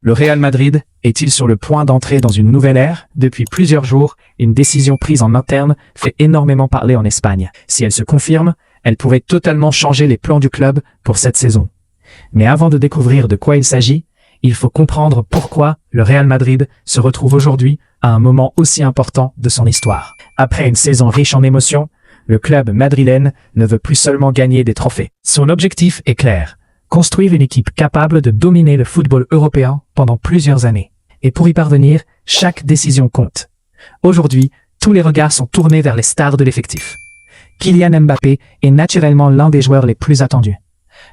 Le Real Madrid est-il sur le point d'entrer dans une nouvelle ère? Depuis plusieurs jours, une décision prise en interne fait énormément parler en Espagne. Si elle se confirme, elle pourrait totalement changer les plans du club pour cette saison. Mais avant de découvrir de quoi il s'agit, il faut comprendre pourquoi le Real Madrid se retrouve aujourd'hui à un moment aussi important de son histoire. Après une saison riche en émotions, le club madrilène ne veut plus seulement gagner des trophées. Son objectif est clair: construire une équipe capable de dominer le football européen pendant plusieurs années. Et pour y parvenir, chaque décision compte. Aujourd'hui, tous les regards sont tournés vers les stars de l'effectif. Kylian Mbappé est naturellement l'un des joueurs les plus attendus.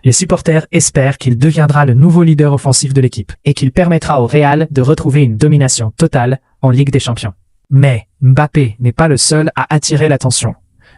Les supporters espèrent qu'il deviendra le nouveau leader offensif de l'équipe et qu'il permettra au Real de retrouver une domination totale en Ligue des Champions. Mais Mbappé n'est pas le seul à attirer l'attention.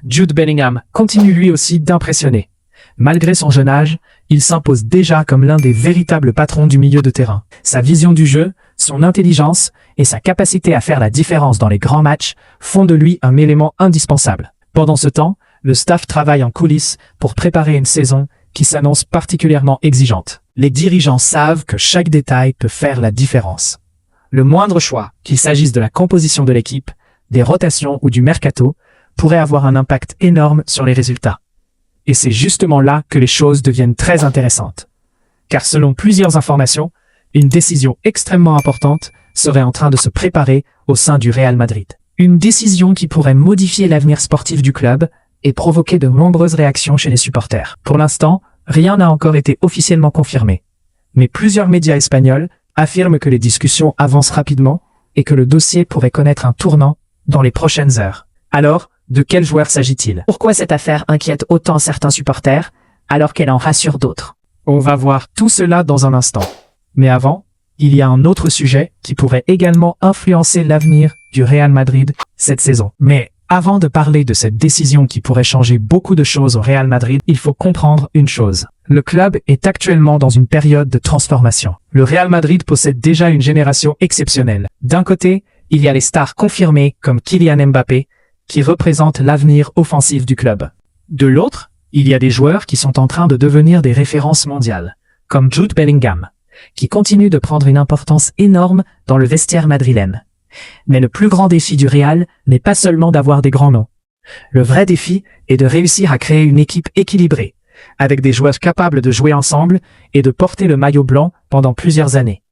Jude Bellingham continue lui aussi d'impressionner. Malgré son jeune âge, il s'impose déjà comme l'un des véritables patrons du milieu de terrain. Sa vision du jeu, son intelligence et sa capacité à faire la différence dans les grands matchs font de lui un élément indispensable. Pendant ce temps, le staff travaille en coulisses pour préparer une saison qui s'annonce particulièrement exigeante. Les dirigeants savent que chaque détail peut faire la différence. Le moindre choix, qu'il s'agisse de la composition de l'équipe, des rotations ou du mercato, pourrait avoir un impact énorme sur les résultats. Et c'est justement là que les choses deviennent très intéressantes. Car selon plusieurs informations, une décision extrêmement importante serait en train de se préparer au sein du Real Madrid. Une décision qui pourrait modifier l'avenir sportif du club et provoquer de nombreuses réactions chez les supporters. Pour l'instant, rien n'a encore été officiellement confirmé. Mais plusieurs médias espagnols affirment que les discussions avancent rapidement et que le dossier pourrait connaître un tournant dans les prochaines heures. Alors, de quel joueur s'agit-il? Pourquoi cette affaire inquiète autant certains supporters alors qu'elle en rassure d'autres? On va voir tout cela dans un instant. Mais avant, il y a un autre sujet qui pourrait également influencer l'avenir du Real Madrid cette saison. Mais avant de parler de cette décision qui pourrait changer beaucoup de choses au Real Madrid, il faut comprendre une chose. Le club est actuellement dans une période de transformation. Le Real Madrid possède déjà une génération exceptionnelle. D'un côté, il y a les stars confirmées comme Kylian Mbappé, qui représentent l'avenir offensif du club. De l'autre, il y a des joueurs qui sont en train de devenir des références mondiales, comme Jude Bellingham, qui continue de prendre une importance énorme dans le vestiaire madrilène. Mais le plus grand défi du Real n'est pas seulement d'avoir des grands noms. Le vrai défi est de réussir à créer une équipe équilibrée, avec des joueurs capables de jouer ensemble et de porter le maillot blanc pendant plusieurs années.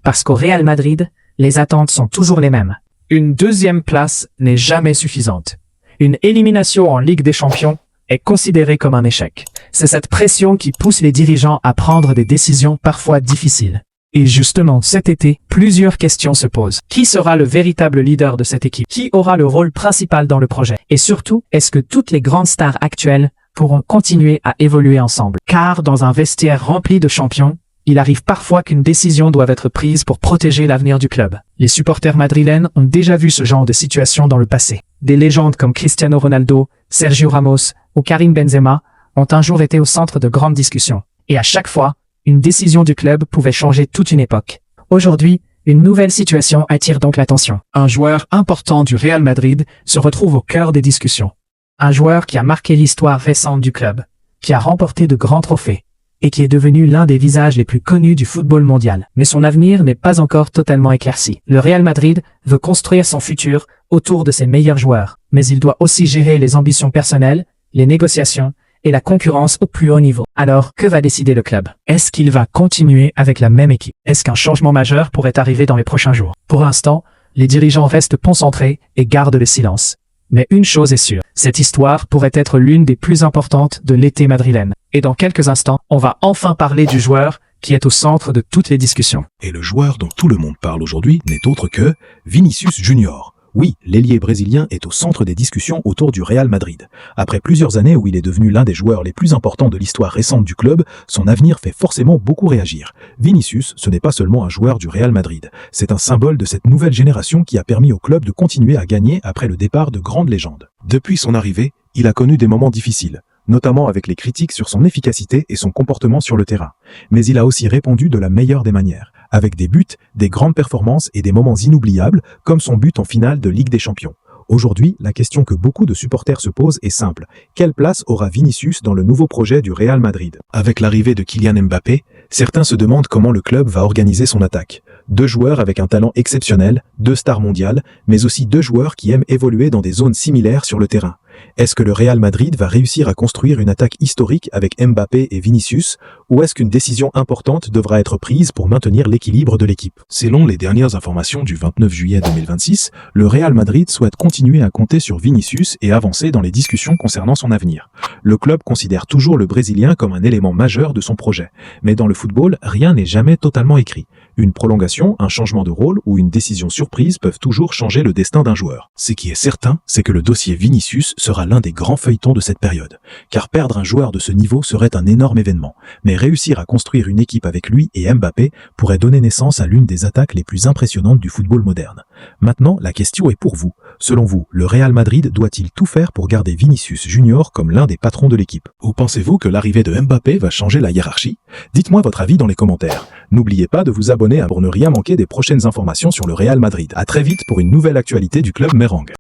Parce qu'au Real Madrid, les attentes sont toujours les mêmes. Une deuxième place n'est jamais suffisante. Une élimination en Ligue des Champions est considérée comme un échec. C'est cette pression qui pousse les dirigeants à prendre des décisions parfois difficiles. Et justement, cet été, plusieurs questions se posent. Qui sera le véritable leader de cette équipe? Qui aura le rôle principal dans le projet? Et surtout, est-ce que toutes les grandes stars actuelles pourront continuer à évoluer ensemble? Car dans un vestiaire rempli de champions, il arrive parfois qu'une décision doive être prise pour protéger l'avenir du club. Les supporters madrilènes ont déjà vu ce genre de situation dans le passé. Des légendes comme Cristiano Ronaldo, Sergio Ramos ou Karim Benzema ont un jour été au centre de grandes discussions. Et à chaque fois, une décision du club pouvait changer toute une époque. Aujourd'hui, une nouvelle situation attire donc l'attention. Un joueur important du Real Madrid se retrouve au cœur des discussions. Un joueur qui a marqué l'histoire récente du club, qui a remporté de grands trophées, et qui est devenu l'un des visages les plus connus du football mondial. Mais son avenir n'est pas encore totalement éclairci. Le Real Madrid veut construire son futur autour de ses meilleurs joueurs, mais il doit aussi gérer les ambitions personnelles, les négociations et la concurrence au plus haut niveau. Alors, que va décider le club? Est-ce qu'il va continuer avec la même équipe? Est-ce qu'un changement majeur pourrait arriver dans les prochains jours? Pour l'instant, les dirigeants restent concentrés et gardent le silence. Mais une chose est sûre, cette histoire pourrait être l'une des plus importantes de l'été madrilène. Et dans quelques instants, on va enfin parler du joueur qui est au centre de toutes les discussions. Et le joueur dont tout le monde parle aujourd'hui n'est autre que Vinicius Junior. Oui, l'ailier brésilien est au centre des discussions autour du Real Madrid. Après plusieurs années où il est devenu l'un des joueurs les plus importants de l'histoire récente du club, son avenir fait forcément beaucoup réagir. Vinicius, ce n'est pas seulement un joueur du Real Madrid, c'est un symbole de cette nouvelle génération qui a permis au club de continuer à gagner après le départ de grandes légendes. Depuis son arrivée, il a connu des moments difficiles, notamment avec les critiques sur son efficacité et son comportement sur le terrain. Mais il a aussi répondu de la meilleure des manières, avec des buts, des grandes performances et des moments inoubliables, comme son but en finale de Ligue des Champions. Aujourd'hui, la question que beaucoup de supporters se posent est simple. Quelle place aura Vinicius dans le nouveau projet du Real Madrid? Avec l'arrivée de Kylian Mbappé, certains se demandent comment le club va organiser son attaque. 2 joueurs avec un talent exceptionnel, 2 stars mondiales, mais aussi 2 joueurs qui aiment évoluer dans des zones similaires sur le terrain. Est-ce que le Real Madrid va réussir à construire une attaque historique avec Mbappé et Vinicius, ou est-ce qu'une décision importante devra être prise pour maintenir l'équilibre de l'équipe? Selon les dernières informations du 29 juillet 2026, le Real Madrid souhaite continuer à compter sur Vinicius et avancer dans les discussions concernant son avenir. Le club considère toujours le Brésilien comme un élément majeur de son projet, mais dans le football, rien n'est jamais totalement écrit. Une prolongation, un changement de rôle ou une décision surprise peuvent toujours changer le destin d'un joueur. Ce qui est certain, c'est que le dossier Vinicius sera l'un des grands feuilletons de cette période. Car perdre un joueur de ce niveau serait un énorme événement. Mais réussir à construire une équipe avec lui et Mbappé pourrait donner naissance à l'une des attaques les plus impressionnantes du football moderne. Maintenant, la question est pour vous. Selon vous, le Real Madrid doit-il tout faire pour garder Vinicius Junior comme l'un des patrons de l'équipe? Ou pensez-vous que l'arrivée de Mbappé va changer la hiérarchie? Dites-moi votre avis dans les commentaires. N'oubliez pas de vous abonner pour ne rien manquer des prochaines informations sur le Real Madrid. À très vite pour une nouvelle actualité du club Merengue.